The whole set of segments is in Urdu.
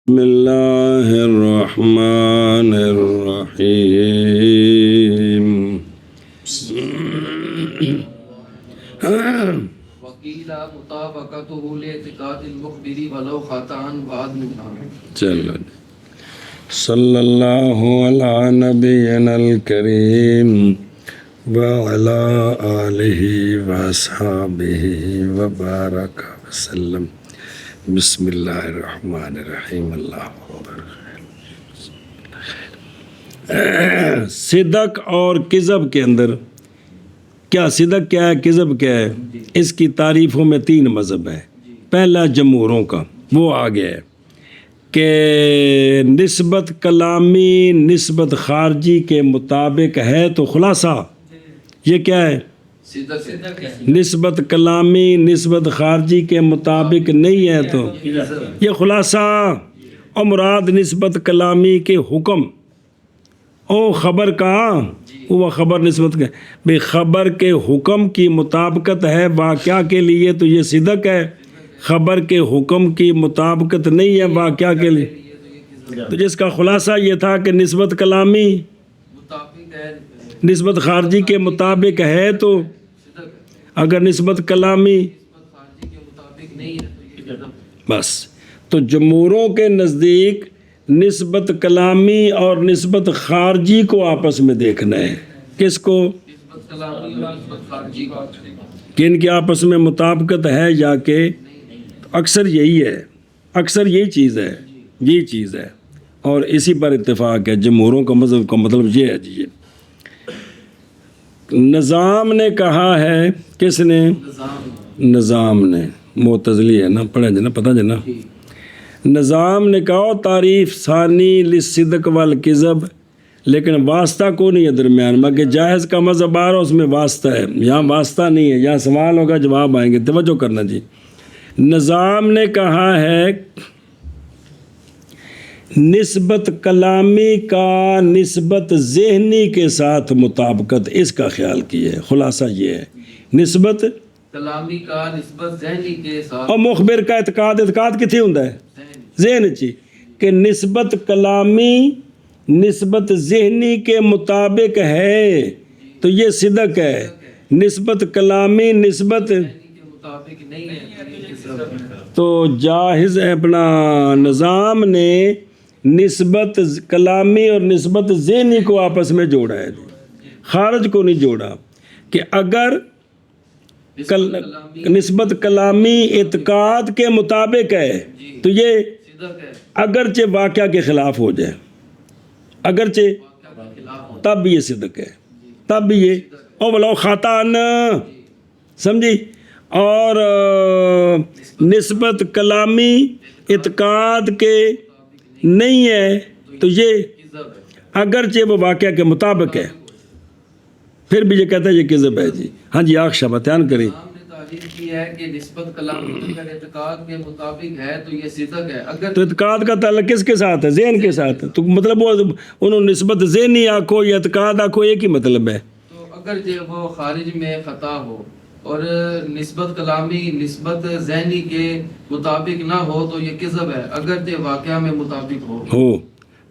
بسم اللہ الرحمن الرحیم وقیل مطابقته لاعتقاد المخبر ولو خطأ بعد منها. چلو صلی اللہ علی نبینا الکریم وعلی آلہ واصحابہ وبارک وسلم. بسم اللہ الرحمن الرحیم. اللہ اکبر. صدق اور کذب کے اندر کیا صدق کیا ہے، کذب کیا ہے، اس کی تعریفوں میں 3 مذہب ہے. پہلا جمہوروں کا، وہ آگے ہے کہ نسبت کلامی نسبت خارجی کے مطابق ہے تو خلاصہ یہ کیا ہے، نسبت کلامی نسبت خارجی کے مطابق نہیں ہے تو یہ خلاصہ. اور مراد نسبت کلامی کے حکم او خبر کا وہ خبر نسبت کا بے خبر کے حکم کی مطابقت ہے واقعہ کے لیے تو یہ صدق ہے. خبر کے حکم کی مطابقت نہیں ہے واقعہ کے لیے تو جس کا خلاصہ یہ تھا کہ نسبت کلامی نسبت خارجی کے مطابق ہے تو اگر نسبت کلامی بس تو جمہوروں کے نزدیک نسبت کلامی اور نسبت خارجی کو آپس میں دیکھنا ہے. کس کو؟ کہ ان کی آپس میں مطابقت ہے یا کہ اکثر یہی ہے، اکثر یہی چیز ہے، یہی چیز ہے اور اسی پر اتفاق ہے. جمہوروں کا مذہب کا مطلب یہ ہے جی. نظام نے کہا ہے، کس نے؟ نظام نے. معتزلی ہے نا، پڑھے جنا، پتہ جنا. نظام نے کہا تعریف ثانی للصدق والکذب، لیکن واسطہ کو نہیں ہے درمیان میں کہ جائز کا مذہب آ رہا اس میں واسطہ ہے. یہاں واسطہ نہیں ہے، یہاں سوال ہوگا جواب آئیں گے، توجہ کرنا جی. نظام نے کہا ہے نسبت کلامی کا نسبت ذہنی کے ساتھ مطابقت، اس کا خیال کیے. خلاصہ یہ ہے نسبت کلامی کا نسبت ذہنی کے ساتھ اور مخبر کا اعتقاد کتنے ہوں ذہن چی کہ نسبت کلامی نسبت ذہنی کے مطابق ہے تو یہ صدق ہے. نسبت کلامی نسبت کے مطابق نہیں ہے تو جاہز ہے. اپنا نظام نے نسبت کلامی اور نسبت ذہنی کو آپس میں جوڑا ہے، خارج کو نہیں جوڑا. کہ اگر نسبت کلامی اعتقاد کے مطابق ہے تو یہ اگرچہ واقعہ کے خلاف ہو جائے، اگرچہ تب یہ صدق ہے، تب یہ او ولو خطأً، سمجھی. اور نسبت کلامی اعتقاد کے نہیں ہے تو یہ اگرچہ وہ واقعہ کے مطابق ہے پھر بھی یہ کہتا ہے یہ کذب ہے جی. ہاں جی آخشہ بیان کریں. ہم نے تعریف کی ہے کہ نسبت کلامی اگر اعتقاد کے مطابق ہے تو یہ صدق ہے. اگر تو اعتقاد کا تعلق کس کے ساتھ ہے؟ ذہن کے ساتھ. تو مطلب وہ انہوں نے نسبت ذہنی آکھو یا اعتقاد آکھو ایک ہی مطلب ہے. تو اگر جو وہ خارج میں خطا ہو اور نسبت کلامی نسبت ذہنی کے مطابق نہ ہو تو یہ کذب ہے. اگر جو واقعہ میں مطابق ہو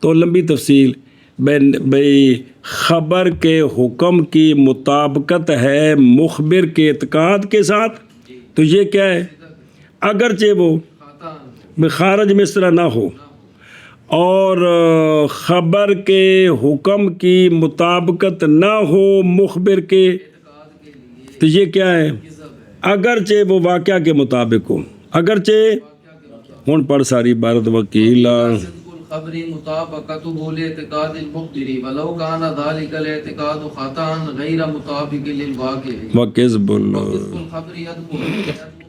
تو لمبی تفصیل بھئی خبر کے حکم کی مطابقت ہے مخبر کے اعتقاد کے ساتھ تو یہ کیا ہے؟ اگرچہ وہ خارج میں اس طرح نہ ہو اور خبر کے حکم کی مطابقت نہ ہو مخبر کے تو یہ کیا ہے؟ اگرچہ وہ واقعہ کے مطابق ہو. اگرچہ ہون پڑھ ساری عبارت وکیلا خبری مطابقته لاعتقاد المخبر ولو كان ذلك الاعتقاد خطأ غير مطابق للواقع وکذب الخبر يدخل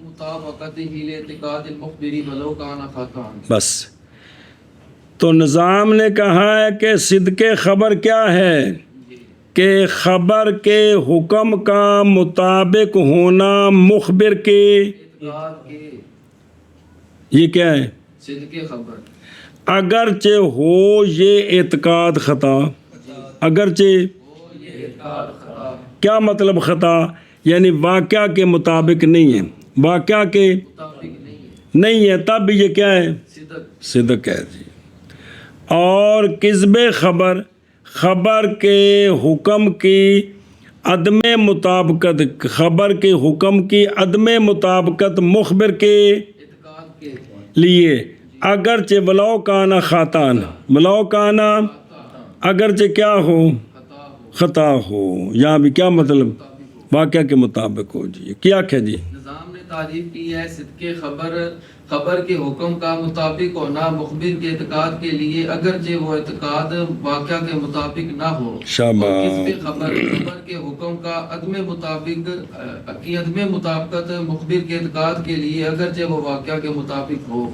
مطابقته لاعتقاد المخبر ولو كان خطأ. بس تو نظام نے کہا ہے کہ صدق خبر کیا ہے کہ خبر کے حکم کا مطابق ہونا مخبر کے یہ کیا ہے؟ صدق خبر اگرچہ ہو یہ اعتقاد خطا. اگرچہ کیا مطلب خطا؟ یعنی واقعہ کے مطابق نہیں ہے، واقعہ کے نہیں ہے تب بھی یہ کیا ہے؟ صدق صدق ہے جی۔ اور کذب خبر، خبر کے حکم کی عدم مطابقت، خبر کے حکم کی عدم مطابقت مخبر کے اعتقاد کے لیے اگرچہ ولو کانا خطان، ولو کانا اگرچہ کیا ہو؟ خطا ہو، خطا ہو۔ یہاں بھی کیا مطلب؟ واقعہ کے مطابق ہو جی۔ کیا کیا جی؟ نظام نے تعریف کی ہے صدق خبر، خبر کے حکم کا مطابق ہونا مخبر کے اعتقاد کے لیے اگرچہ وہ اعتقاد واقعہ کے مطابق نہ ہو۔ شاباش۔ اور کذب خبر، خبر کے حکم کا عدم مطابقت مخبر کے اعتقاد کے لیے اگرچہ وہ واقعہ کے مطابق ہو۔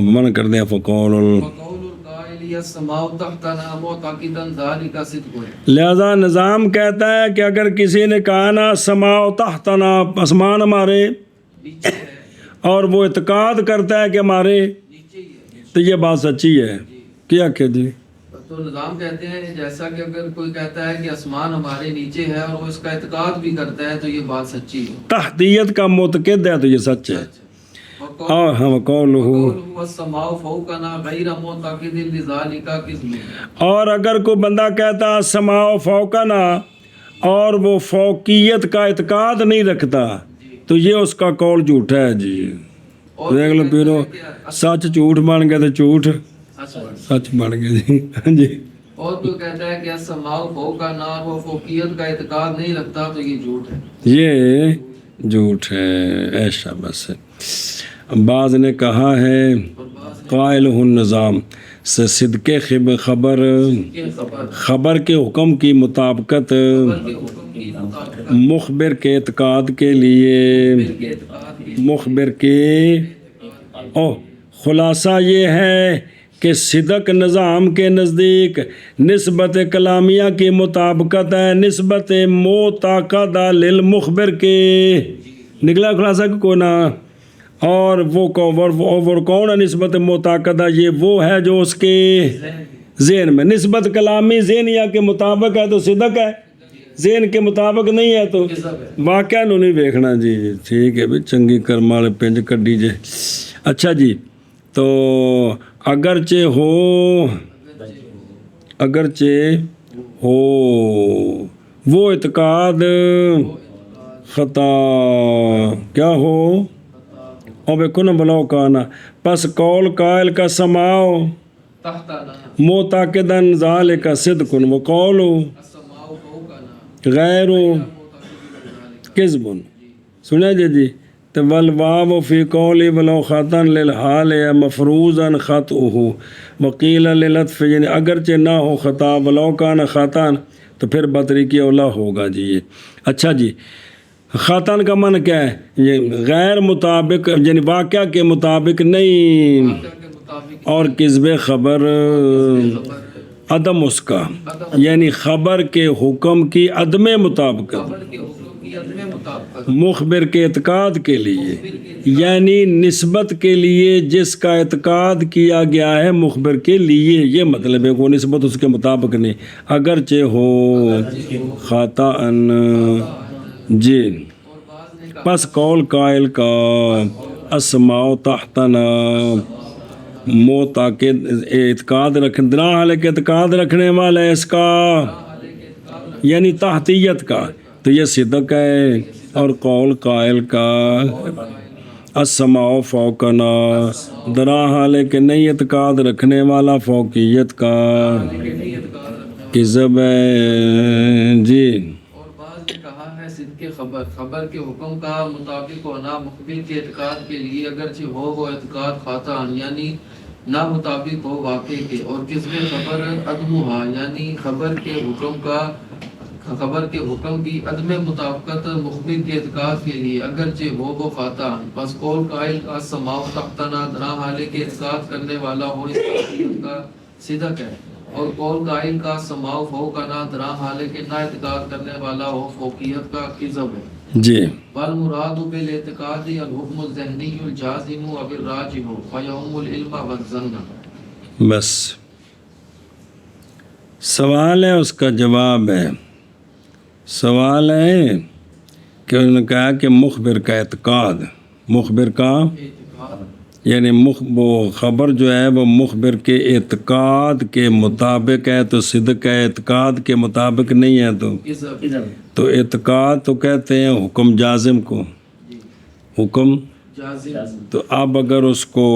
من کر دیں فقول وقول القائل السماء تحتنا معتقدا ذلك صدق ہے۔ لہذا نظام کہتا ہے کہ اگر کسی نے کہا نا سماع تحتنا، آسمان ہمارے نیچے ہے، اور وہ اعتقاد کرتا ہے کہ ہمارے، نیچے ہی ہے، تو یہ بات سچی ہے۔ کیا کہ جی؟ تو نظام کہتے ہیں جیسا کہ اگر کوئی کہتا ہے کہ آسمان ہمارے نیچے ہے اور وہ اس کا اعتقاد بھی کرتا ہے تو یہ بات سچی ہے۔ تحتیت کا معتقد ہے تو یہ سچ ہے۔ اور ہم قولہ، والسماء فوقنا غیر معتقد لذلك قسم۔ اور اگر کوئی بندہ کہتا سماع فوقنا اور وہ فوقیت کا اعتقاد نہیں رکھتا تو یہ اس کا قول جھوٹا ہے جی۔ دیکھ لو پیرو، سچ جھوٹ بن گیا تو جھوٹ سچ بن گیا جی۔ جی اور کوئی کہتا ہے کہ السماء فوقنا اور وہ فوقیت کا اعتقاد نہیں رکھتا تو یہ جھوٹ ہے۔ یہ جھوٹ ہے۔ ایسا بس بعض نے کہا ہے قائل النظام سے صدق خبر، خبر کے حکم کی مطابقت مخبر کے اعتقاد کے لیے، مخبر کے خلاصہ یہ ہے کہ صدق نظام کے نزدیک نسبت کلامیہ کی مطابقت ہے نسبت معتقدہ للمخبر کے۔ نکلا خلاصہ کہ کوئی نہ، اور وہ کون ہے نسبت معتقدہ؟ یہ وہ ہے جو اس کے ذہن میں، نسبت کلامی ذہنیہ کے مطابق ہے تو صدق ہے، ذہن کے مطابق نہیں ہے تو واقعہ نو نہیں دیکھنا جی۔ ٹھیک ہے بھی، چنگی کرم والے پنج کڈی جے۔ اچھا جی، تو اگرچہ ہو، اگرچہ ہو وہ اعتقاد خطا، کیا ہو؟ اور دیکھو نا بلاؤ کانا، پس قول قائل کا سماؤ معتقدن ذالک صدق وقول غیر کذب۔ سنا جی؟ تو والواو فی قولی ولو خطن للحال مفروضا خطئہ وقیل للطف، یعنی اگرچہ نہ ہو خطا ولو کان خطن تو پھر بطریقی اولا ہوگا جی یہ۔ اچھا جی، خطن کا من کیا ہے؟ یہ غیر مطابق، یعنی واقعہ کے مطابق نہیں، اور کذب خبر عدم اس کا، یعنی خبر کے حکم کی عدم مطابقت مخبر کے اعتقاد کے لیے، یعنی نسبت کے لیے جس کا اعتقاد کیا گیا ہے مخبر کے لیے، یہ مطلب ہے وہ نسبت اس کے مطابق نہیں، اگرچہ ہو خطأ جی۔ پس قول قائل کا اسماء تحتنا معتقد اعتقاد رکھنا، حالانکہ اعتقاد رکھنے والا ہے اس کا، یعنی تحتیت کا، تو یہ صدق ہے۔ اور قول قائل کا السماء فوقنا، درا حالانکہ نہیں اعتقاد رکھنے والا فوقیت کا، کذب ہے جی۔ صدق خبر، خبر کے حکم کا مطابق ہونا مخبر کے اعتقاد کے لیے اگرچہ ہو وہ اعتقاد خطا، یعنی نہ مطابق ہو واقع کے، اور کذب خبر عدمھا، یعنی خبر کے حکم کا، خبر کے حکم کی عدم مطابقت مخبر کے اعتقاد کے لیے اگرچہ ہو وہ خطا۔ بس قول قائل کا السماء تحتنا، درا حالانکہ اعتقاد کرنے والا ہو اس تحقیق کا صدق ہے، اور قول قائل کا سماع فوقنا، درا حالانکہ نہ اعتقاد کرنے والا ہو فوقیت کا کذب ہے جی۔ والمراد بالاعتقاد الحکم الذہنی الجازم و الراجح فیعم العلم والظن۔ بس سوال ہے، اس کا جواب ہے۔ سوال ہے کہ انہوں نے کہا کہ مخبر کا اعتقاد، مخبر کا یعنی وہ خبر جو ہے وہ مخبر کے اعتقاد کے مطابق ہے تو صدق ہے، اعتقاد کے مطابق نہیں ہے تو اعتقاد تو کہتے ہیں حکم جازم کو، حکم جازم تو اب اگر اس کو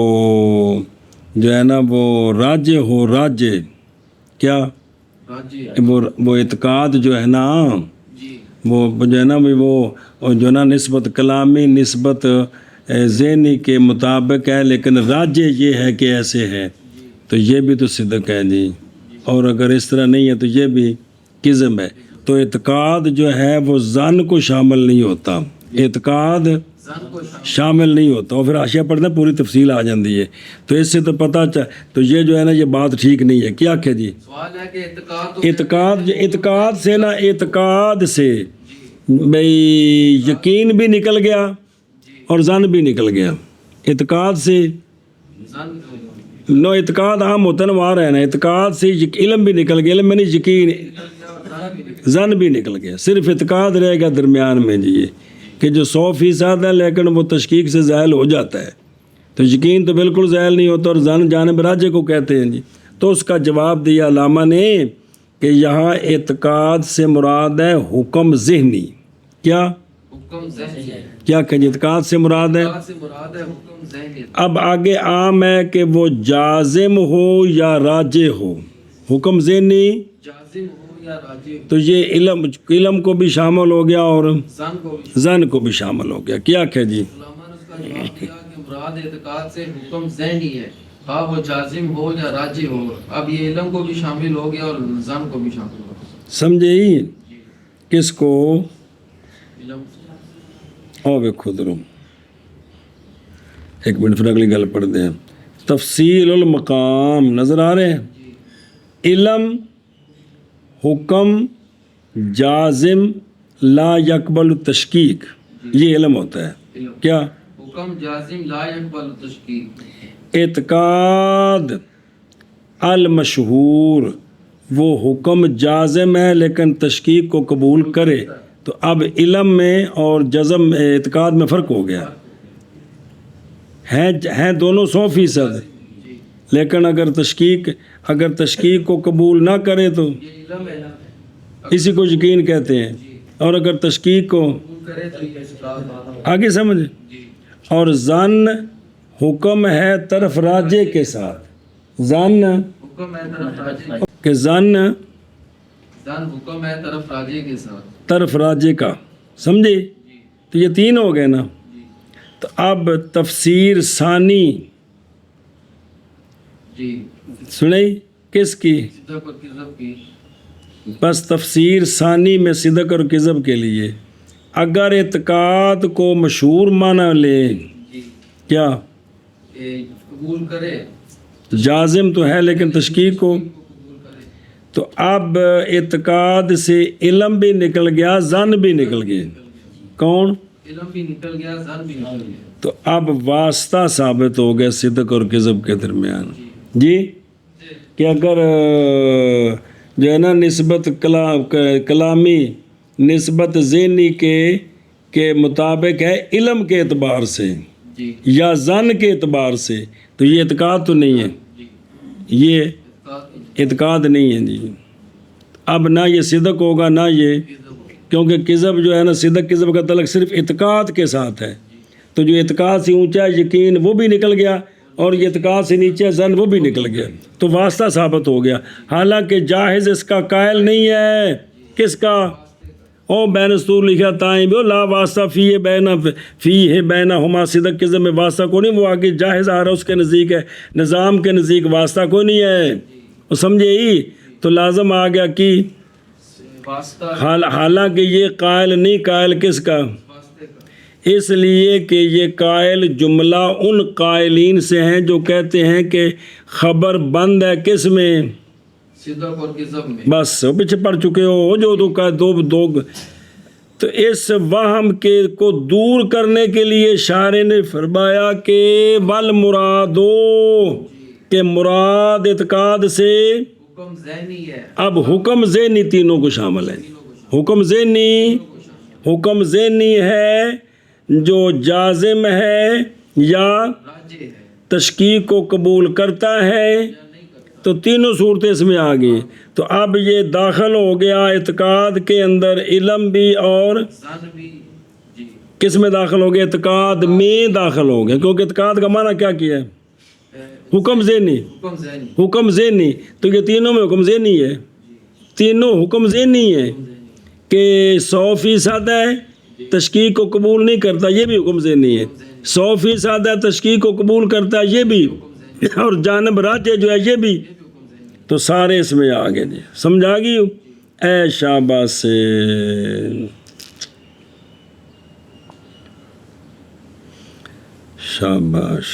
جو ہے نا وہ راجے ہو، راجے کیا راجی وہ اعتقاد جو ہے نا جی وہ جو ہے نا وہ جو ہے نا نسبت کلامی، نسبت ذہنی کے مطابق ہے، لیکن راجے یہ ہے کہ ایسے ہے تو یہ بھی تو صدق ہے جی، اور اگر اس طرح نہیں ہے تو یہ بھی کذب ہے۔ تو اعتقاد جو ہے وہ ظن کو شامل نہیں ہوتا، اعتقاد زن کو شامل نہیں ہوتا، اور پھر حاشیہ پڑھنا پوری تفصیل آ جاتی ہے، تو اس سے تو پتہ تو یہ جو ہے نا یہ بات ٹھیک نہیں ہے۔ کیا کہ جی سوال ہے کہ اعتقاد سے نا، اعتقاد سے بھئی یقین بھی نکل گیا اور ظن بھی نکل گیا، اعتقاد سے زن نو اعتقاد عام ہوتا ہے نا، وہاں رہنا، اعتقاد سے علم بھی نکل گیا، علم میں نہیں یقین، ظن بھی نکل گیا، صرف اعتقاد رہے گا درمیان میں جی، یہ کہ جو 100% ہے لیکن وہ تشکیک سے زائل ہو جاتا ہے، تو یقین تو بالکل زائل نہیں ہوتا، اور ظن جانب راجے کو کہتے ہیں جی۔ تو اس کا جواب دیا علامہ نے کہ یہاں اعتقاد سے مراد ہے حکم ذہنی، کیا حکم ذہنی ہے، کیا کہ اعتقاد سے مراد ہے، سے مراد ہے حکم ذہنی، اب آگے عام ہے کہ وہ جازم ہو یا راجع ہو، حکم ذہنی جازم ہو یا راجی ہو، تو یہ علم کو بھی شامل ہو گیا اور زن کو بھی ظن کو بھی شامل ہو گیا۔ کیا کہ جی علماء نے اس کا جواب دیا کہ مراد اعتقاد سے حکم ذہنی ہے، خواہ وہ جازم ہو یا راجی ہو، اب یہ علم کو بھی شامل ہو گیا اور زن کو بھی شامل ہو گیا۔ سمجھے ہی کس کو؟ علم او ویکھو درو ایک منٹ پھر اگلی گل پڑھ دیں۔ تفصیل المقام نظر آ رہے ہیں؟ علم حکم جازم لا یقبل تشکیک، یہ علم ہوتا ہے، علم کیا حکم جازم لا یقبل تشکیک، اعتقاد المشہور وہ حکم جازم ہے لیکن تشکیک کو قبول کرے، تو اب علم میں اور جزم اعتقاد میں فرق ہو گیا، ہیں دونوں 100%، لیکن اگر تشکیک کو قبول نہ کرے تو یہ علم ہے، اسی کو یقین کہتے ہیں، اور اگر تشکیک کو قبول کرے تو یہ اعتقاد آگے سمجھ، جی اور ظن حکم ہے طرف راجے کے ساتھ، ظن حکم ہے طرف راجی، کہ ظن زن حکم ہے طرف راجی کے ساتھ، طرف راجے کا، سمجھے؟ تو یہ 3 ہو گئے نا۔ تو اب تفسیر ثانی جی سنئی کس کی؟ صدق اور کذب کی، بس تفسیر ثانی میں صدق اور کذب کے لیے اگر اعتقاد کو مشہور مانا لیں، جی کیا قبول کرے جازم تو ہے لیکن تشکیک کو، قبول کرے، تو اب اعتقاد سے علم بھی نکل گیا، ظن بھی نکل گیا، کون؟ علم بھی نکل گیا، زن بھی نکل گیا، تو اب واسطہ ثابت ہو گیا صدق اور کذب کے درمیان جی، کہ اگر جو ہے نا نسبت کلامی، نسبت ذہنی کے مطابق ہے علم کے اعتبار سے جی یا ظن کے اعتبار سے، تو یہ اعتقاد تو نہیں ہے، جی یہ اعتقاد نہیں ہے جی۔ اب نہ یہ صدق ہوگا نہ یہ، کیونکہ کذب جو ہے نا، صدق کذب کا تعلق صرف اعتقاد کے ساتھ ہے، تو جو اعتقاد سے اونچا یقین وہ بھی نکل گیا، اور یہ اعتقاد سے نیچے ظن وہ بھی نکل گیا، تو واسطہ ثابت ہو گیا، حالانکہ جاہز اس کا قائل نہیں ہے، کس کا؟ او بین سطور لکھا تائیں بھی لا واسطہ فی ہے بینا ہما، صدق کذب میں واسطہ کوئی نہیں، وہ آگے جاہز آ رہا اس کے نزدیک ہے، نظام کے نزدیک واسطہ کوئی نہیں ہے، وہ سمجھے ہی، تو لازم آ گیا کہ واسطہ حالانکہ یہ قائل نہیں، قائل کس کا؟ واسطے کا، اس لیے کہ یہ قائل جملہ ان قائلین سے ہیں جو کہتے ہیں کہ خبر بند ہے کس میں؟ صدق اور کذب میں، بس وہ پیچھے پڑ چکے ہو جو دو تو اس وہم کے کو دور کرنے کے لیے شاعر نے فرمایا کہ والمرادو، کہ مراد اعتقاد سے حکم ذہنی ہے، اب حکم ذہنی تینوں کو شامل ہے، حکم ذہنی ہے جو جازم ہے یا راجع ہے تشکیک کو قبول کرتا ہے، یا نہیں کرتا، تو تینوں صورتیں اس میں آ گئی۔ تو اب یہ داخل ہو گیا اعتقاد کے اندر علم بھی اور زن بھی، جی کس میں داخل ہو گیا؟ اعتقاد میں داخل ہو گیا، کیونکہ اعتقاد کا معنی کیا کیا ہے؟ حکم ذہنی، حکم ذہنی، حکم ذہنی، تو یہ تینوں میں حکم ذہنی ہے، تینوں حکم ذہنی ہے کہ 100% ہے تشکیک کو قبول نہیں کرتا، یہ بھی حکم ذہنی ہے، 100% ہے تشکیک کو قبول کرتا ہے، یہ بھی، اور جانب راجع جو ہے یہ بھی، تو سارے اس میں آ گئے جی، سمجھ آ گئی؟ اے شاباش، شاباش۔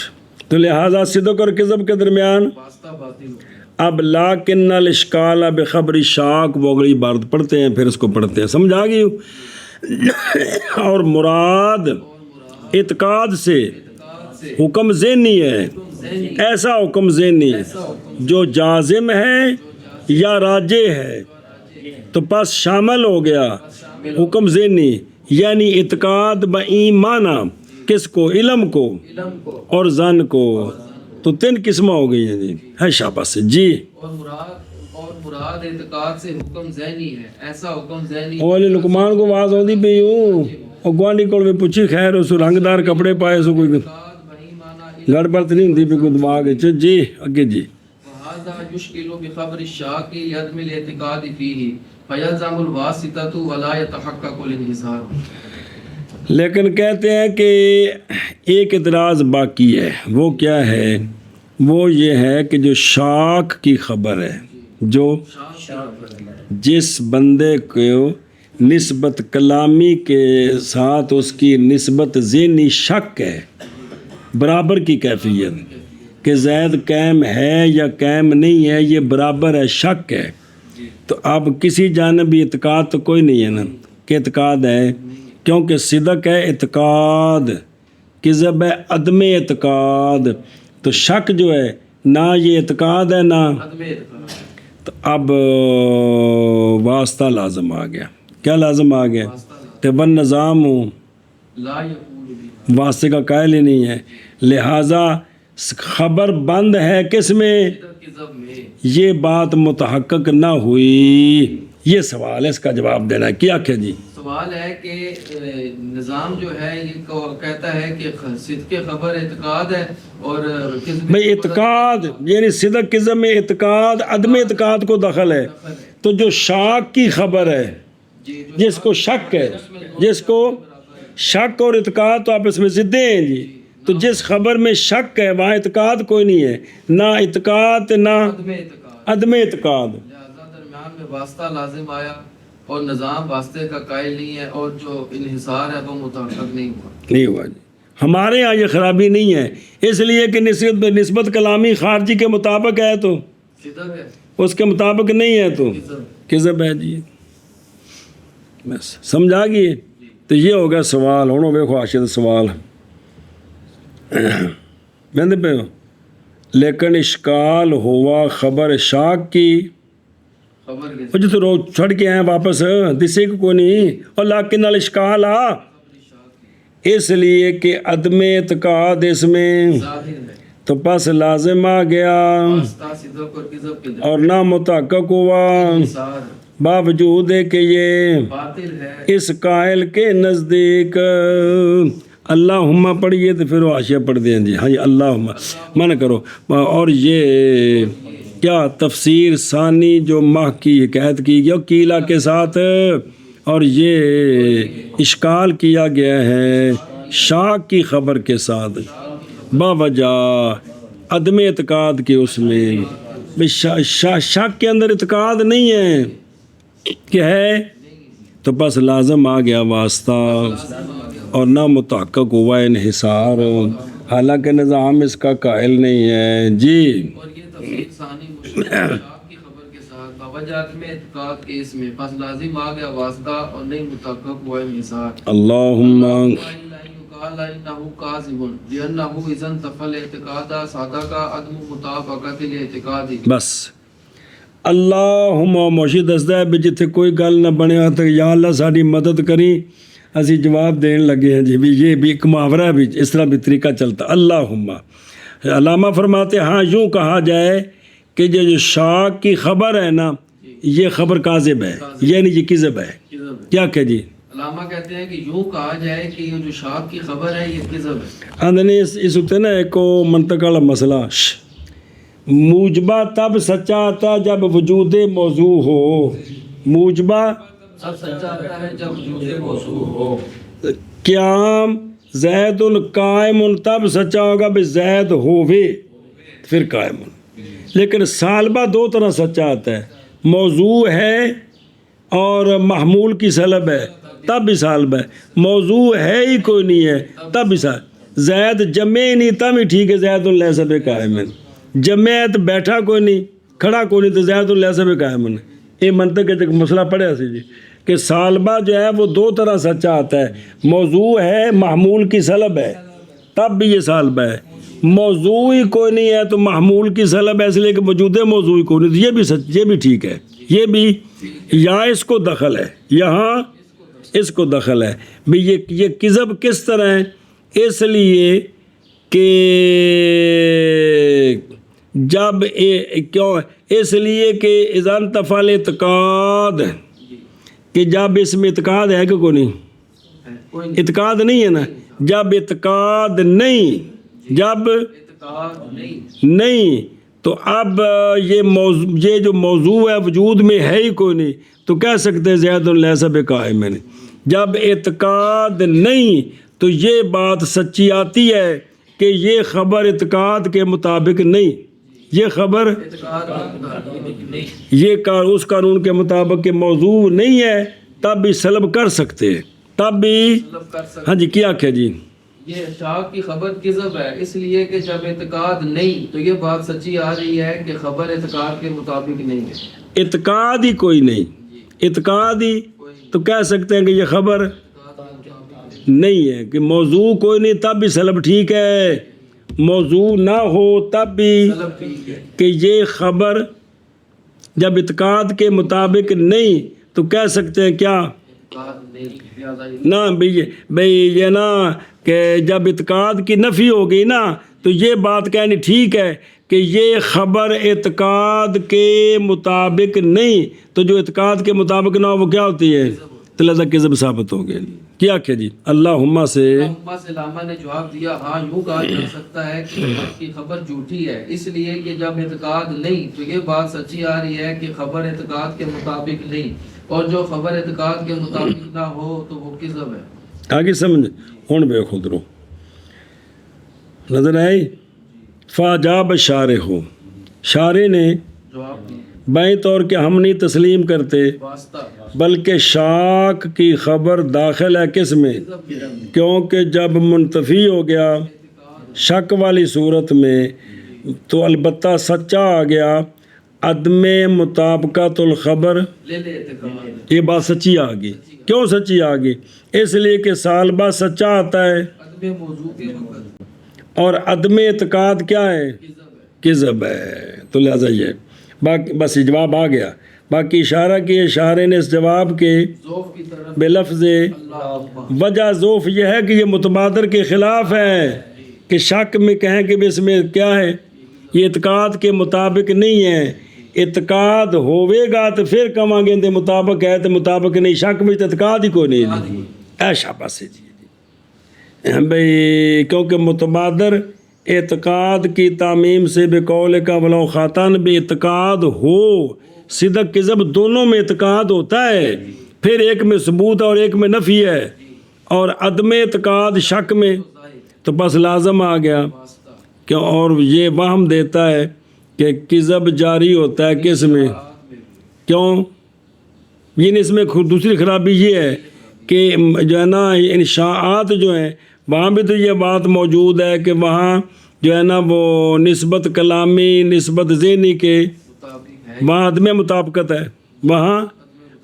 تو لہذا صدق اور کذب کے درمیان واسطہ باطل ہو، اب لیکن الاشکال بخبر شاک، وہ اگلی بار پڑھتے ہیں پھر اس کو پڑھتے ہیں، سمجھ آ گئی؟ اور مراد اعتقاد سے اعتقاد سے حکم ذہنی ہے، حکم ذہنی، ایسا حکم ذہنی ایسا حکم جو جازم ہے یا راجع ہے، تو پس شامل ہو گیا حکم ذہنی، یعنی اعتقاد با ایمانہ، کس کو؟ علم کو علم کو، اور ظن کو، تو 3 قسمیں ہو گئی ہیں جی، ہے شاباش جی۔ اور مراد اعتقاد سے حکم ذہنی ہے، ایسا حکم ذہنی اور لقمان کو آواز ہوتی پی ہوں، اور گوانڈی کو بھی پوچھی خیر، اس رنگدار کپڑے پائے، سو کوئی اعتقاد بہی معنی گڑبڑ تو نہیں ہوتی پی کوئی دماغ جی، اگے جی۔ وهذا يشكل بخبر الشاك لعدم الاعتقاد فيه فيلزم الواسطة ولا يتحقق الانحصار۔ لیکن کہتے ہیں کہ ایک اعتراض باقی ہے، وہ کیا ہے؟ وہ یہ ہے کہ جو شاک کی خبر ہے، جو جس بندے کو نسبت کلامی کے ساتھ اس کی نسبت ذہنی شک ہے، برابر کی کیفیت کہ زید قائم ہے یا قائم نہیں ہے، یہ برابر ہے، شک ہے، تو اب کسی جانب بھی اعتقاد تو کوئی نہیں ہے نا کہ اعتقاد ہے، کیونکہ صدق ہے اعتقاد، کذب ہے عدم اعتقاد، تو شک جو ہے نہ یہ اعتقاد ہے نہ، عدم اعتقاد، تو اب واسطہ لازم آ گیا، کیا لازم آ گیا؟ کہ ون نظام لا يقول به واسطے کا قائل ہی نہیں ہے، لہٰذا خبر بند ہے کس میں؟ کذب میں، یہ بات متحقق نہ ہوئی، یہ سوال ہے، اس کا جواب دینا ہے، کیا کہ جی؟ سوال ہے کہ نظام جو ہے یہ کہتا ہے کہ صدق خبر اعتقاد ہے اور کذب بھئی اعتقاد یعنی صدق کذب میں اعتقاد عدم اعتقاد کو دخل ہے، تو جو شاک کی خبر ہے، جی جو جس کو شک ہے، جس کو شک اور اعتقاد تو آپس میں ضدیں ہیں جی، تو جس خبر میں شک ہے وہاں اعتقاد کوئی نہیں ہے، نہ اعتقاد نہ عدم اعتقاد، عدم اعتقاد، لہذا درمیان میں واسطہ لازم آیا اور نظام واسطے کا قائل نہیں ہے، اور جو انحصار ہے وہ متحقق نہیں ہوا۔ نہیں ہوا جی، ہمارے ہاں یہ خرابی نہیں ہے، اس لیے کہ نسبت کلامی خارجی کے مطابق ہے تو صدق ہے، اس کے مطابق نہیں ہے تو کذب، کذب ہے جی، بس سمجھ آ گئی؟ تو یہ ہو گیا سوال، ہوں ویکھو آشد سوال بندے پہ ہو، لیکن اشکال ہوا خبر شاک کی، خبر کے وہ جو تو روز چھڑ کے آئے واپس دسے کو کوئی نہیں، اور لیکن الاشکال اس لیے کہ عدم اعتقاد اس میں، ظاہر ہے، تو پس لازم آ گیا واسطہ صدق اور کذب کے اور نہ متحقق ہوا، انحصار باوجود ہے کہ یہ باطل ہے، اس قائل کے نزدیک اللہم پڑھیے تو پھر وہ حاشیہ پڑھ دیں جی، ہاں جی اللہم منع کرو، اور یہ کیا تفسیر ثانی جو ماہ کی حکایت کی گئی کیلا کے ساتھ، اور یہ اشکال کیا گیا ہے شاک کی خبر کے ساتھ باوجہ عدم اعتقاد کے، اس میں شک کے اندر اعتقاد نہیں ہے کہ ہے، تو بس لازم آ گیا واسطہ اور نہ متحقق ہوا انحصار، حالانکہ نظام اس کا قائل نہیں ہے جی۔ اور یہ تفسیر ثانی مشکلات کی خبر کے ساتھ باوجات میں اعتقاد کے اس میں پس لازم آ گیا واسطہ اور نہیں متحقق ہوا انحصار۔ اللہم قال انه كاذب لانه اذا انتفى الاعتقاد صادق عدم مطابقت الاعتقاد۔ بس اللہم موشی دسدا ہے بھی جتھے کوئی گل نہ بنے تو یا اللہ ساری مدد کری، اسی جواب دین لگے ہیں جی بھی یہ بھی ایک محاورہ بھی اس طرح بھی طریقہ چلتا اللہم علامہ فرماتے ہاں یوں کہا جائے کہ جو شاک کی خبر ہے نا یہ خبر کاذب ہے یعنی یہ کذب ہے کیا کہ جی علامہ کہتے ہیں کہ یوں کہا جائے کہ یہ جو شاک کی خبر ہے یہ کذب ہے آندھنے اس ہوتے نا ایک منطق والا مسئلہ موجبہ تب سچا آتا جب وجود موضوع ہو موجبہ سب سچا آتا ہے جب وجود موضوع ہو قیام زید قائم تب سچا ہوگا بھی زید ہووے پھر قائم لیکن سالبہ دو طرح سچا آتا ہے موضوع ہے اور محمول کی سلب ہے تب بھی سالبہ ہے موضوع ہے ہی کوئی نہیں ہے تب بھی زید جمع ہی نہیں تب ہی ٹھیک ہے زید لیس بے قائم جمعیت بیٹھا کوئی نہیں کھڑا کوئی نہیں تو زید لیس بے قائم یہ منطق ایک مسئلہ پڑھا سی جی کہ سالبہ جو ہے وہ دو طرح سچا آتا ہے موضوع ہے محمول کی سلب ہے تب بھی یہ سالبہ ہے موضوع ہی کوئی نہیں ہے تو محمول کی سلب ہے اس لیے کہ موجود موضوع ہی کوئی نہیں تو یہ بھی سچ یہ بھی ٹھیک ہے یہ بھی یہاں اس کو دخل ہے یہاں اس کو دخل ہے بھی یہ کذب کس طرح ہے اس لیے کہ جب کیوں اس لیے کہ اذا انتفع الاعتقاد کہ جب اس میں اعتقاد ہے کہ کوئی نہیں اعتقاد نہیں ہے نا جب اعتقاد نہیں جب نہیں تو اب یہ جو موضوع ہے وجود میں ہے ہی کوئی نہیں تو کہہ سکتے زید لیس بے قائم ہے جب اعتقاد نہیں تو یہ بات سچی آتی ہے کہ یہ خبر اعتقاد کے مطابق نہیں یہ خبر یہ اس قانون کے مطابق کہ موضوع نہیں ہے تب بھی سلب کر سکتے تب بھی ہاں جی کیا کہ جی یہ شاک کی خبر کذب ہے اس لیے کہ جب اعتقاد نہیں تو یہ بات سچی آ رہی ہے کہ خبر اعتقاد کے مطابق نہیں ہے اعتقاد ہی کوئی نہیں اعتقاد ہی تو کہہ سکتے ہیں کہ یہ خبر نہیں ہے کہ موضوع کوئی نہیں تب بھی سلب ٹھیک ہے موضوع نہ ہو تب بھی کہ یہ خبر جب اعتقاد کے مطابق نہیں تو کہہ سکتے ہیں کیا نہ بھئی یہ نا کہ جب اعتقاد کی نفی ہو گئی نا تو یہ بات کہنی ٹھیک ہے کہ یہ خبر اعتقاد کے مطابق نہیں تو جو اعتقاد کے مطابق نہ ہو وہ کیا ہوتی ہے تو لہذا کذب ثابت ہو گیا کیا کہ جی اللہم سے علامہ نے جواب دیا ہاں یوں کہا جا سکتا ہے کہ کی خبر جھوٹی ہے اس لیے کہ جب اعتقاد نہیں تو یہ بات سچی آ رہی ہے کہ خبر اعتقاد کے مطابق نہیں اور جو خبر اعتقاد کے مطابق نہ ہو تو وہ کذب ہے آگے سمجھ ہون بے خود رو نظر آئی فاجاب شارع ہو شارع نے جواب دیا بائیں طور کہ ہم نہیں تسلیم کرتے واسطہ بلکہ شاک کی خبر داخل ہے کس میں کیونکہ جب منتفی ہو گیا شک والی صورت میں تو البتہ سچا آ گیا عدم مطابقت الخبر یہ بات سچی آ گئی کیوں سچی آ گئی اس لیے کہ سالبہ سچا آتا ہے اور عدم اعتقاد کیا ہے کذب ہے تو لہذا یہ باقی بس جواب آ گیا باقی اشارہ کی اشارے نے اس جواب کے بے لفظ وجہ ذوف یہ ہے کہ یہ متبادر کے خلاف ہے کہ شک میں کہیں کہ اس میں کیا ہے یہ اعتقاد کے مطابق نہیں ہے اعتقاد ہوئے گا تو پھر کہاں گے دے مطابق ہے تو مطابق نہیں شک میں اعتقاد ہی کوئی نہیں ایشا بس جی بھئی کیونکہ متبادر اعتقاد کی تعمیم سے بقول کا ولو خاتن بھی اعتقاد ہو صدق کذب دونوں میں اعتقاد ہوتا ہے پھر ایک میں ثبوت اور ایک میں نفی ہے اور عدم اعتقاد شک میں تو بس لازم آ گیا کہ اور یہ وہم دیتا ہے کہ کذب جاری ہوتا ہے کس میں کیوں یعنی اس میں دوسری خرابی یہ ہے کہ جو ہے نا انشاءات جو ہیں وہاں بھی تو یہ بات موجود ہے کہ وہاں جو ہے نا وہ نسبت کلامی نسبت ذہنی کے وہاں عدم مطابقت ہے وہاں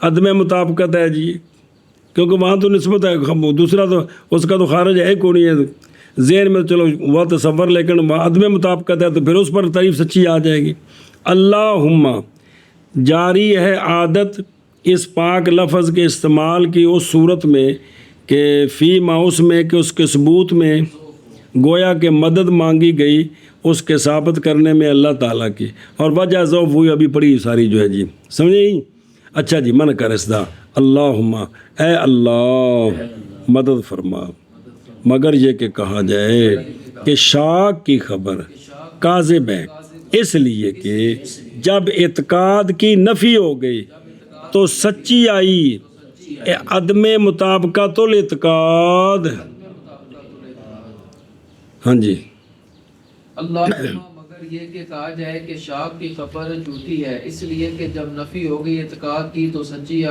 عدم مطابقت ہے جی کیونکہ وہاں تو نسبت ہے دوسرا تو اس کا تو خارج ہے کوئی نہیں ہے ذہن میں چلو وہ تصور لیکن وہاں عدم مطابقت ہے تو پھر اس پر تعریف سچی آ جائے گی اللہم جاری ہے عادت اس پاک لفظ کے استعمال کی اس صورت میں کہ فی ما اس میں کہ اس کے ثبوت میں گویا کہ مدد مانگی گئی اس کے ثابت کرنے میں اللہ تعالیٰ کی، اور وجہ ضعف ہوئی ابھی پڑھی ساری جو ہے جی، سمجھے؟ اچھا جی، من کر اسدا اللہم، اے اللہ مدد فرما، مگر یہ کہ کہا جائے کہ شاک کی خبر کاذب ہے، اس لیے کہ جب اعتقاد کی نفی ہو گئی تو سچی آئی، عدم مطابقت الاعتقاد۔ ہاں جی، اللہ مگر یہ کہ کہا جائے کہ شاک کی خبر جھوٹی ہے، اس لیے کہ جب نفی ہو گئی اعتقاد کی تو سچی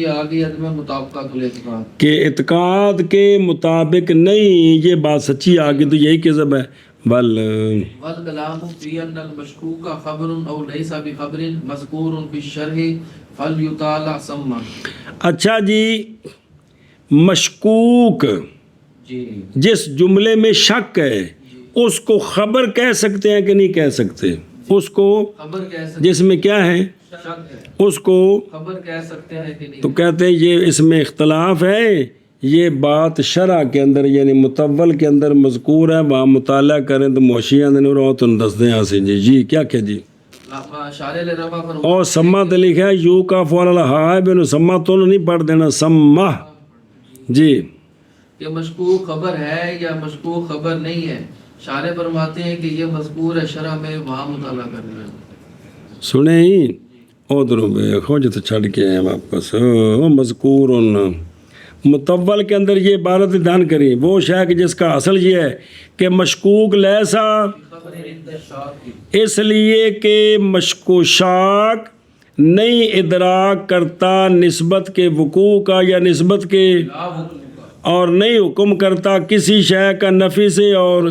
آ گئی عدم مطابقت الاعتقاد، کہ اعتقاد کے مطابق نہیں یہ بات سچی آ گئی تو یہی کذب ہے۔ والکلام فی ان المشکوک خبر او لیس بخبر مذکور بالشرح فلیطالع ثم۔ اچھا جی، مشکوک جی جس جملے میں شک ہے اس کو خبر کہہ سکتے ہیں کہ نہیں کہہ سکتے؟ اس کو خبر کہہ سکتے، جس میں کیا ہے شک ہے، اس کو خبر کہہ سکتے ہیں کہ نہیں؟ تو کہتے ہیں یہ اس میں اختلاف ہے، یہ بات شرع کے اندر یعنی متول کے اندر مذکور ہے، وہاں مطالعہ کریں تو موشیاں دن رو تن دس دیں آسے جی کیا کہ جی شارع لربا پر اور سما تو لکھا ہے یو کا فعل ہائے بن سما تو نہیں پڑھ دینا سما جی، کہ مشکوک خبر ہے یا مشکوک خبر نہیں ہے، شارع فرماتے ہیں کہ یہ مذکور ہے شرع میں، وہاں مطالعہ کرنا ہے۔ سنے ہی ادھر بے خوج تو چھڑ کے ہیں واپس مذکور متول کے اندر یہ عبارت دھیان کریں، وہ شے کہ جس کا اصل یہ ہے کہ مشکوک لیسا، اس لیے کہ مشکوک شاک نہیں ادراک کرتا نسبت کے وقوع کا یا نسبت کے، اور نہیں حکم کرتا کسی شے کا نفی سے، اور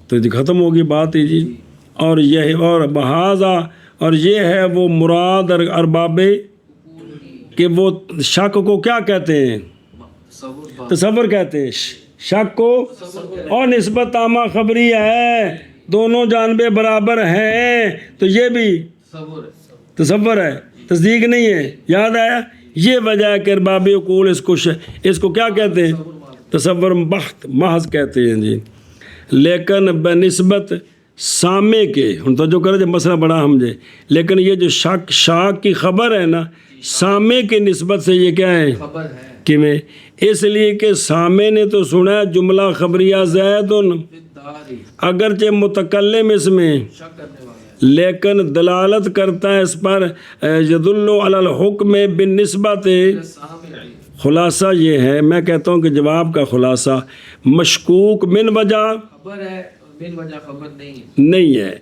تو جی ختم ہوگی بات ہی جی، اور یہ اور بہذا اور یہ ہے وہ مراد ارباب کہ وہ شک کو کیا کہتے ہیں؟ تصور کہتے ہیں شک کو، اور نسبت عامہ خبری ہے، دونوں جانبیں برابر ہیں، تو یہ بھی تصور ہے، تصدیق نہیں ہے۔ یاد آیا؟ یہ وجہ ہے کہ ارباب عقول اس کو کیا کہتے ہیں؟ تصور بخت محض کہتے ہیں جی، لیکن بنسبت سامے کے ہم تو جو کرے جو مسئلہ بڑا سمجھے، لیکن یہ جو شاک کی خبر ہے نا، سامے کی نسبت سے یہ کیا ہے؟ خبر ہے کہ میں اس لیے کہ سامے نے تو سنا جملہ خبریہ زید اگرچہ متکلم اس میں، شک کرنے والا ہے، لیکن دلالت کرتا ہے اس پر یدل علی الحکم بالنسبت۔ خلاصہ یہ ہے، میں کہتا ہوں کہ جواب کا خلاصہ مشکوک من وجہ خبر ہے، من وجہ خبر نہیں ہے،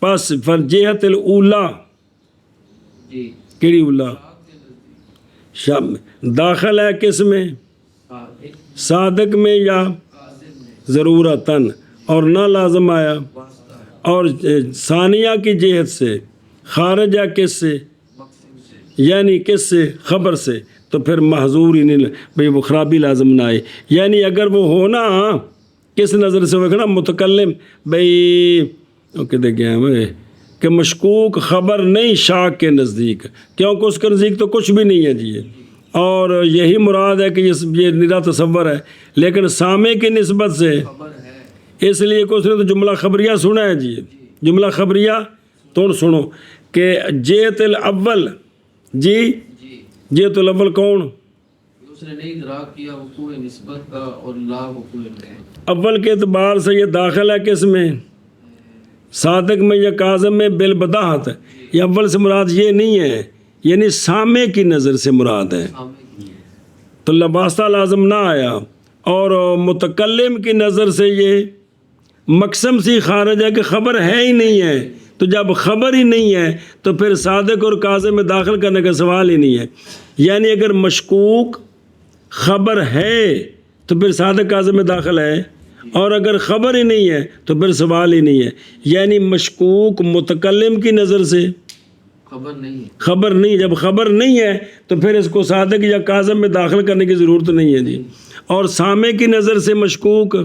پس فرجیحت الاولا جی، کیڑی اولا داخل ہے کس میں؟ صادق میں یا ضرورتاً، اور نہ لازم آیا، اور ثانیہ کی جہت سے خارج ہے کس سے؟ یعنی کس سے؟ خبر سے، تو پھر محظور ہی نہیں بھئی وہ خرابی لازم نہ آئے، یعنی اگر وہ ہونا کس نظر سے ہوگا نا متکلم بھئی کہتے گیا بھئی کہ مشکوک خبر نہیں شاک کے نزدیک، کیونکہ اس کے نزدیک تو کچھ بھی نہیں ہے جی، اور یہی مراد ہے کہ یہ نرا تصور ہے، لیکن سامع کی نسبت سے خبر ہے، اس لیے کہ اس نے تو جملہ خبریہ سنا ہے جی، جملہ خبریہ تو سنو کہ جیت الاول جی، جیت الاول کون؟ اس نے نہیں ادراک کیا وقوع نسبت کا اور لا وقوع میں، اول کے اعتبار سے یہ داخل ہے کس میں؟ صادق میں یا کاظم میں بالبداہت، یہ اول سے مراد یہ نہیں ہے، یعنی سامع کی نظر سے مراد ہے، تو لباستہ لازم نہ آیا، اور متکلم کی نظر سے یہ مقسم سی خارج ہے کہ خبر ہے ہی نہیں ہے، تو جب خبر ہی نہیں ہے تو پھر صادق اور کاظم میں داخل کرنے کا سوال ہی نہیں ہے، یعنی اگر مشکوک خبر ہے تو پھر صادق کاظم میں داخل ہے، اور اگر خبر ہی نہیں ہے تو پھر سوال ہی نہیں ہے، یعنی مشکوک متکلم کی نظر سے خبر نہیں، جب خبر نہیں ہے تو پھر اس کو صادق یا کاظم میں داخل کرنے کی ضرورت نہیں ہے جی، اور سامع کی نظر سے مشکوک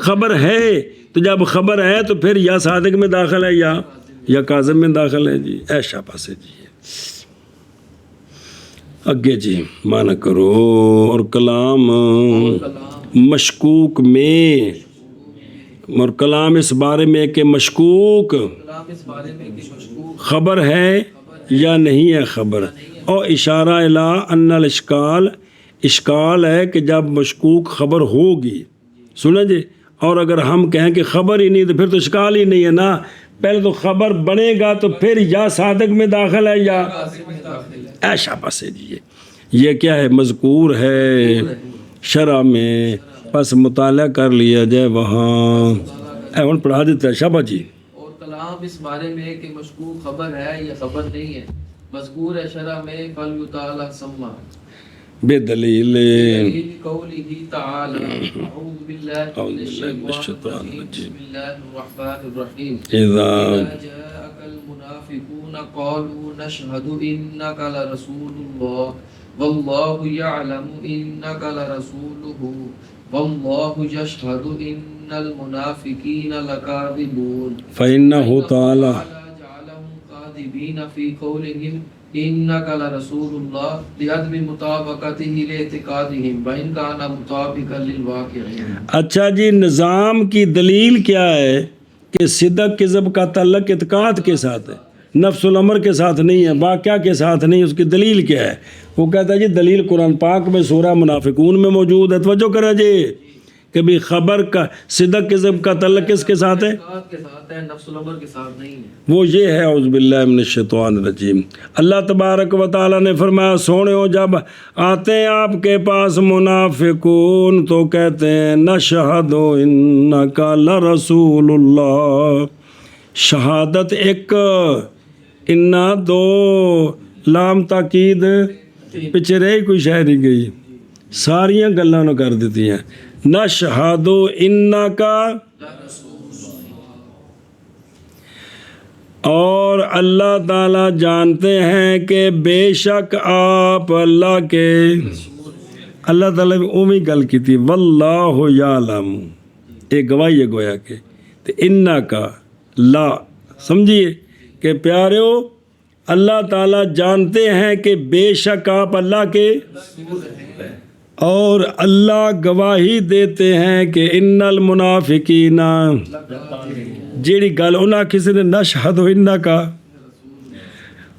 خبر ہے، تو جب خبر ہے تو پھر یا صادق میں داخل ہے یا کاظم میں داخل ہے جی، ایشا پاسے جی۔ اگے جی مانا کرو اور کلام کلام مشکوک میں، اور کلام اس بارے میں کہ مشکوک کلام اس بارے میں کہ مشکوک خبر ہے یا نہیں ہے خبر، اور اشارہ الی ان الاشکال، اشکال ہے کہ جب مشکوک خبر ہوگی، سنیں جی، اور اگر ہم کہیں کہ خبر ہی نہیں تو پھر تو اشکال ہی نہیں ہے نا، پہلے تو خبر بنے گا تو پھر یا صادق میں داخل ہے یا قاسم میں داخل ہے۔ ایشا پس ہے جی، یہ کیا ہے، مذکور ہے شرع میں، پس مطالعہ کر لیا جائے وہاں، ہن پڑھا دیتا ہے شابہ جی۔ اور کلام اس بارے میں کہ مشکوک خبر ہے یا خبر نہیں ہے، مذکور ہے شرع میں فلیطاع ثم بے دلیل دلیل قوله تعالی اعوذ باللہ من الشیطان الرجیم بسم اللہ الرحمن الرحیم اذا جاءك المنافقون قالوا نشهد انك لرسول الله والله يعلم انك لرسوله والله يشهد ان المنافقين لكاذبون فإنه تعالی جعلهم كاذبين في قولهم انك لرسول الله لعدم مطابقته لاعتقادهم وان كان مطابقا للواقع۔ اچھا جی، نظام کی دلیل کیا ہے کہ صدق کذب کا تعلق اعتقاد کے ساتھ ہے، نفس الامر کے ساتھ نہیں ہے، واقعہ کے ساتھ نہیں، اس کی دلیل کیا ہے؟ وہ کہتا ہے جی دلیل قرآن پاک میں سورہ منافقون میں موجود ہے، توجہ کرے جی کہ بھی خبر کا صدق کذب کا تعلق کس کے ساتھ ہے؟ اعتقاد کے ساتھ ہے، نفس الامر کے ساتھ نہیں ہے۔ وہ یہ ہے اعوذ باللہ من الشیطان الرجیم، اللہ تبارک و تعالیٰ نے فرمایا سونےو جب آتے ہیں آپ کے پاس منافقون تو کہتے ہیں نشہد انک لرسول اللہ، شہادت ایک، انا دو، لام تاکید پیچھے رہی کوئی شاعری گئی، ساریاں گلاں نو کر دیتی ہیں، نشہد انک، اور اللہ تعالیٰ جانتے ہیں کہ بے شک آپ اللہ کے، اللہ تعالیٰ نے اومی گل کی تھی واللہ یعلم، ایک گواہی ہے گویا کہ انا کا لا، سمجھیے کہ پیاریو اللہ تعالیٰ جانتے ہیں کہ بے شک آپ اللہ کے، اور اللہ گواہی دیتے ہیں کہ ان المنافقین، جیڑی گل انہاں کسی نے نشہد انکا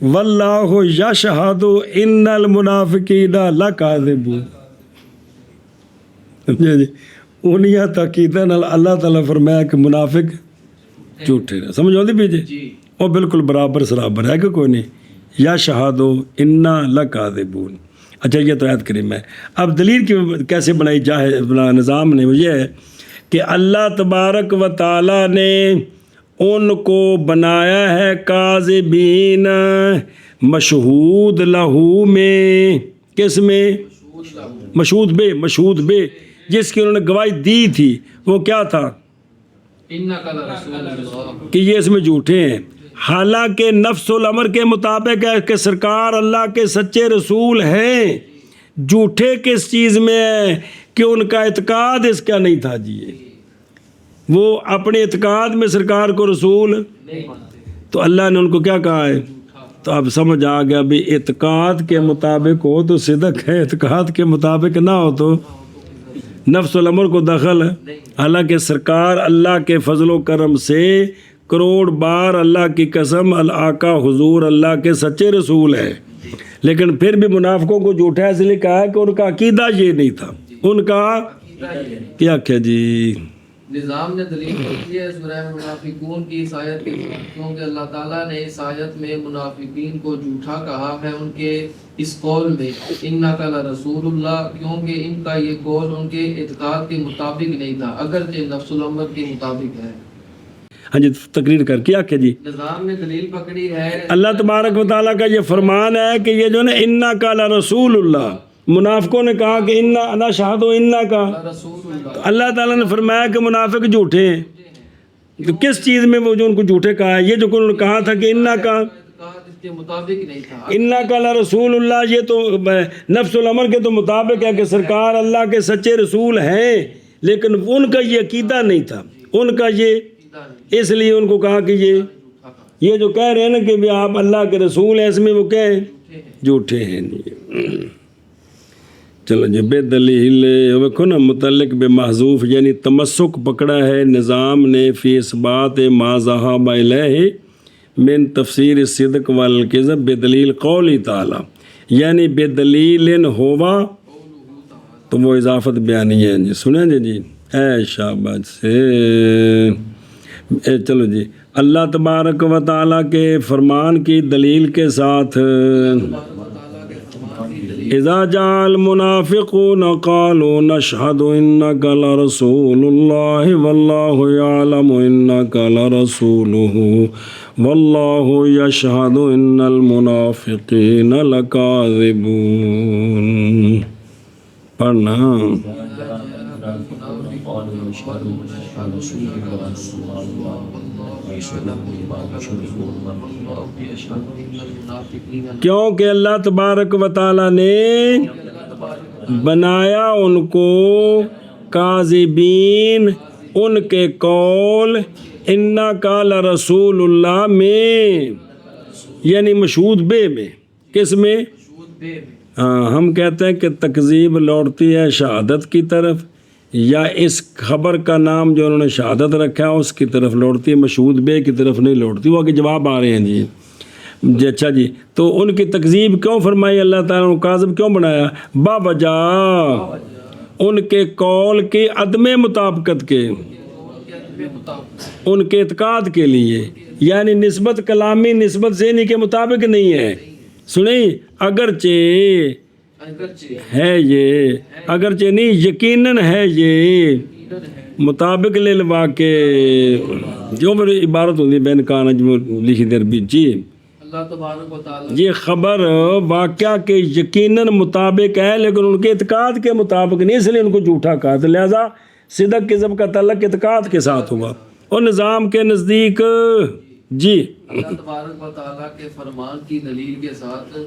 واللہ یشہد ان المنافقین لکاذبون، جی انہاں تاکیداں نال اللہ تعالیٰ فرمایا کہ منافق جھوٹے نے، سمجھ آتی بھی جی، وہ بالکل برابر سرابر ہے کہ کوئی نہیں، یشہد ان لکاذبون۔ اچھا یہ تو آیت کریم ہے، اب دلیل کی کیسے بنائی جائے، نظام نے وہ یہ ہے کہ اللہ تبارک و تعالیٰ نے ان کو بنایا ہے کاذبین، مشہود لہو میں، کس میں؟ مشہود بے، جس کی انہوں نے گواہی دی تھی وہ کیا تھا انک لرسول اللہ، کہ یہ اس میں جھوٹے ہیں، حالانکہ نفس الامر کے مطابق ہے کہ سرکار اللہ کے سچے رسول ہیں، جھوٹے کس چیز میں ہے کہ ان کا اعتقاد اس کا نہیں تھا جی، وہ اپنے اعتقاد میں سرکار کو رسول نہیں مانتے، تو اللہ نے ان کو کیا کہا ہے، تو اب سمجھ آ گیا بھی اعتقاد کے مطابق ہو تو صدق ہے، اعتقاد کے مطابق نہ ہو تو نفس الامر کو دخل ہے، حالانکہ سرکار اللہ کے فضل و کرم سے کروڑ بار اللہ کی قسم الآقا حضور اللہ کے سچے رسول ہے، لیکن پھر بھی منافقوں کو جھوٹا اس لیے کہا ہے کہ ان کا عقیدہ یہ نہیں تھا، ان کا کیا کیا جی۔ نظام نے دلیل کی ہے سورہ منافقون کی اس آیت کے ساتھ، کیونکہ اللہ تعالیٰ نے اس آیت میں منافقین کو جھوٹا کہا ہے ان کے اس قول میں انک لرسول اللہ، کیونکہ ان کا یہ قول ان کے اعتقاد کے مطابق نہیں تھا، اگرچہ نفس الامر کے مطابق ہے۔ ہاں جی تقریر کر کیا کیا جی، نظام نے دلیل پکڑی ہے اللہ تبارک و تعالیٰ کا یہ فرمان ہے کہ یہ جو نا انک لرسول اللہ، منافقوں نے کہا کہ انا شہد و انک، رسول اللہ، اللہ تعالیٰ نے فرمایا کہ منافق جھوٹے ہیں، تو کس چیز میں وہ جو ان کو جھوٹے کہا ہے، یہ جو انہوں نے کہا تھا کہ انک اعتقاد اس کے مطابق نہیں تھا، انک لرسول اللہ، یہ تو نفس الامر کے تو مطابق ہے کہ سرکار اللہ کے سچے رسول ہیں، لیکن ان کا یہ عقیدہ نہیں تھا، ان کا یہ، اس لیے ان کو کہا کہ یہ جو کہہ رہے ہیں نا کہ بھی آپ اللہ کے رسول ہیں، اس میں وہ کہیں جھوٹے ہیں نہیں۔ چلو جی بے دلیل ویکھو نا متعلق بے محذوف یعنی تمسک پکڑا ہے نظام نے فی اثبات ما ذهب الیہ من تفسیر الصدق والکذب بے دلیل قولی تعالی یعنی بے دلیل ہوا تو وہ اضافت بیانی ہے جی سنیں جی اے شاباش سے چلو جی اللہ تبارک و تعالیٰ کے فرمان کی دلیل کے ساتھ اذا جاء المنافقون قالوا نشهد انك لرسول الله والله يعلم انك لرسوله والله يشهد ان المنافقين لكاذبون پڑھنا کیونکہ اللہ تبارک و تعالیٰ نے بنایا ان کو کاذبین ان کے قول انا قال رسول اللہ میں یعنی مشہود بے میں کس میں ہاں ہم کہتے ہیں کہ تکذیب لوٹتی ہے شہادت کی طرف یا اس خبر کا نام جو انہوں نے شہادت رکھا ہے اس کی طرف لوٹتی ہے مشہود بے کی طرف نہیں لوٹتی وہ آگے جواب آ رہے ہیں جی اچھا جی تو ان کی تکذیب کیوں فرمائی اللہ تعالیٰ نے کاذب کیوں بنایا باوجہ ان کے قول کی عدم مطابقت کے ان کے اعتقاد کے لیے یعنی نسبت کلامی نسبت ذہنی کے مطابق نہیں ہے سنیں اگرچہ ہے یہ اگرچہ نہیں یقیناً ہے یہ مطابق للواقع جو میری عبارت ہوتی ہے بین کان لکھی در بھی جی اللہ تبارک و تعالی یہ خبر واقعہ کے یقیناً مطابق ہے لیکن ان کے اعتقاد کے مطابق نہیں اس لیے ان کو جھوٹا کہا تو لہذا صدق کذب کا تعلق اعتقاد کے ساتھ ہوا اور نظام کے نزدیک جی اللہ تبارک و تعالیٰ کے فرمان کی دلیل کے ساتھ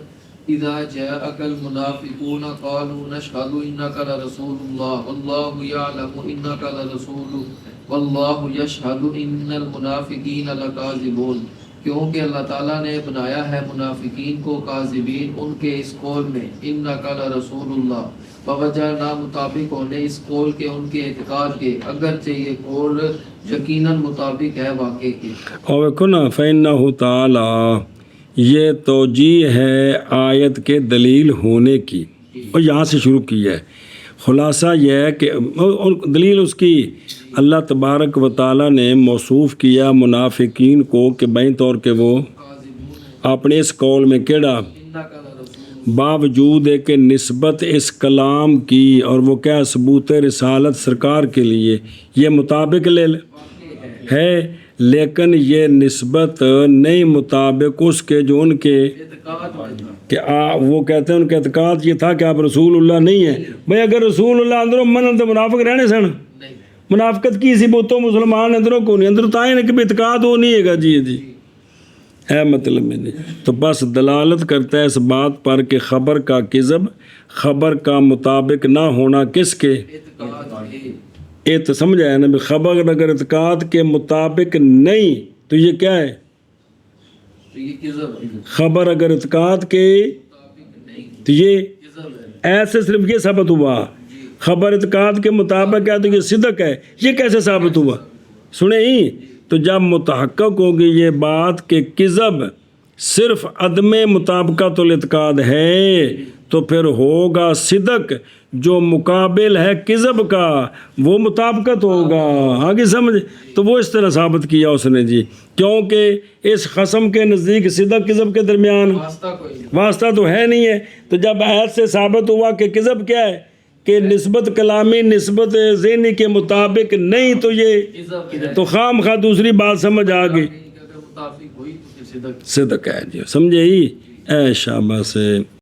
اذا جاءك المنافقون قالوا نشهد انك لرسول الله والله يعلم انك لرسوله والله يشهد ان المنافقين لكاذبون کیونکہ اللہ تعالیٰ نے بنایا ہے منافقین کو کاذبین ان کے اس قول میں انک لرسول اللہ بوجہ نامطابق ہونے اس قول کے ان کے اعتقاد کے اگرچہ یہ قول یقیناً مطابق ہے واقع کے اور ویکھو نا فإنہ تعالی یہ توجیہ ہے آیت کے دلیل ہونے کی اور یہاں سے شروع کی ہے خلاصہ یہ ہے کہ دلیل اس کی اللہ تبارک و تعالیٰ نے موصوف کیا منافقین کو کہ بین طور کے وہ اپنے اس قول میں کیڑا باوجود ہے کہ نسبت اس کلام کی اور وہ کیا ثبوت رسالت سرکار کے لیے یہ مطابق ہے لیکن یہ نسبت نہیں مطابق اس کے جو ان کے کہ وہ کہتے ہیں ان کا اعتقاد یہ تھا کہ آپ رسول اللہ نہیں ہیں بھئی اگر رسول اللہ اندروں من تو منافق رہنے سن منافقت کی سی بوتوں مسلمان اندروں کو نہیں اندر تائیں کہ بھی اعتقاد ہو نہیں ہے گا جی ہے مطلب میں نہیں تو بس دلالت کرتا ہے اس بات پر کہ خبر کا کذب خبر کا مطابق نہ ہونا کس کے سمجھ آیا نا بھی خبر اگر اعتقاد کے مطابق نہیں تو یہ کیا ہے خبر اگر اعتقاد کے تو یہ ایسے صرف یہ ثابت ہوا خبر اعتقاد کے مطابق ہے تو یہ صدق ہے یہ کیسے ثابت ہوا سنیں تو جب متحقق ہوگی یہ بات کہ کذب صرف عدم مطابقت الاعتقاد ہے تو پھر ہوگا صدق جو مقابل ہے کذب کا وہ مطابقت ہوگا آگے سمجھ تو وہ اس طرح ثابت کیا اس نے جی کیونکہ اس قسم کے نزدیک صدق کذب کے درمیان واسطہ تو ہے نہیں ہے تو جب ایت سے ثابت ہوا کہ کذب کیا ہے کہ نسبت کلامی نسبت ذہنی کے مطابق نہیں تو یہ تو خام خواہ دوسری بات سمجھ آ گئی صدق ہے جی سمجھے ہی اے شاباش سے